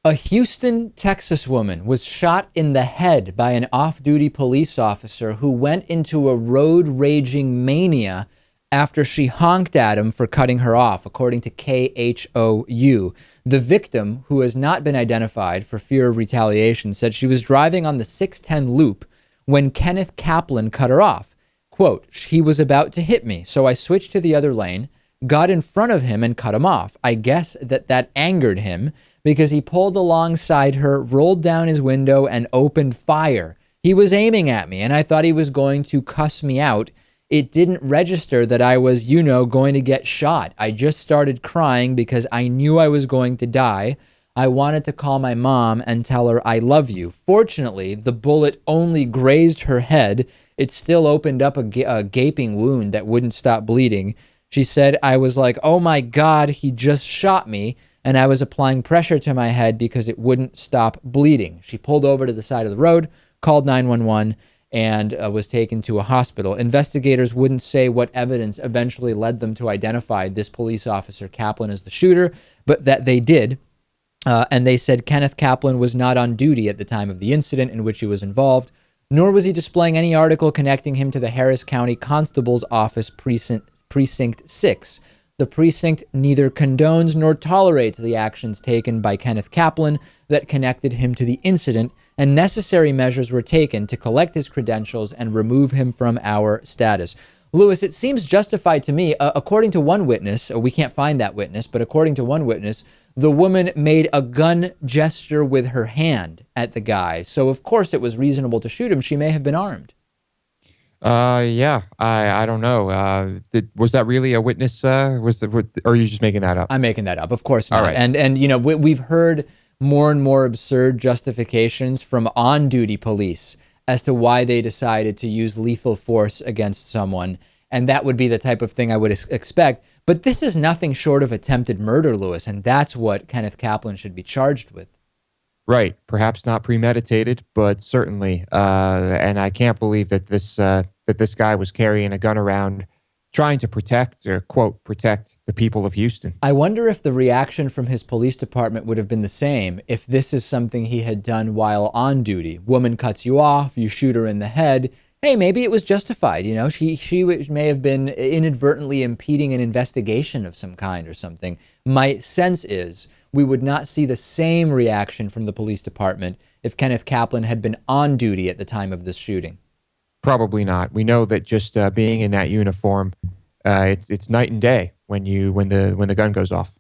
A Houston, Texas woman was shot in the head by an off-duty police officer who went into a road raging mania after she honked at him for cutting her off, according to KHOU. The victim, who has not been identified for fear of retaliation, said she was driving on the 610 loop when Kenneth Caplan cut her off. Quote, he was about to hit me, so I switched to the other lane, got in front of him and cut him off. I guess that angered him because he pulled alongside her, rolled down his window, and opened fire. He was aiming at me, and I thought he was going to cuss me out. It didn't register that I was, going to get shot. I just started crying because I knew I was going to die. I wanted to call my mom and tell her I love you. Fortunately, the bullet only grazed her head. It still opened up a gaping wound that wouldn't stop bleeding. She said, I was like, oh my God, he just shot me. And I was applying pressure to my head because it wouldn't stop bleeding. She pulled over to the side of the road, called 911, and was taken to a hospital. Investigators wouldn't say what evidence eventually led them to identify this police officer, Caplan, as the shooter, but that they did. And they said Kenneth Caplan was not on duty at the time of the incident in which he was involved, nor was he displaying any article connecting him to the Harris County Constable's Office Precinct 6. The precinct neither condones nor tolerates the actions taken by Kenneth Caplan that connected him to the incident, and necessary measures were taken to collect his credentials and remove him from our status. Lewis, it seems justified to me. According to one witness, we can't find that witness, but according to one witness, the woman made a gun gesture with her hand at the guy. So, of course, it was reasonable to shoot him. She may have been armed. Yeah, I don't know. Was that really a witness? Or are you just making that up? I'm making that up. Of course not. All right. And we've heard more and more absurd justifications from on-duty police as to why they decided to use lethal force against someone. And that would be the type of thing I would expect. But this is nothing short of attempted murder, Lewis. And that's what Kenneth Caplan should be charged with. Right. Perhaps not premeditated, but certainly. And I can't believe that this guy was carrying a gun around trying to protect, or quote, protect the people of Houston. I wonder if the reaction from his police department would have been the same if this is something he had done while on duty. Woman cuts you off, you shoot her in the head. Hey, maybe it was justified. She may have been inadvertently impeding an investigation of some kind or something. My sense is we would not see the same reaction from the police department if Kenneth Caplan had been on duty at the time of this shooting. Probably not. We know that just being in that uniform, it's night and day when the gun goes off.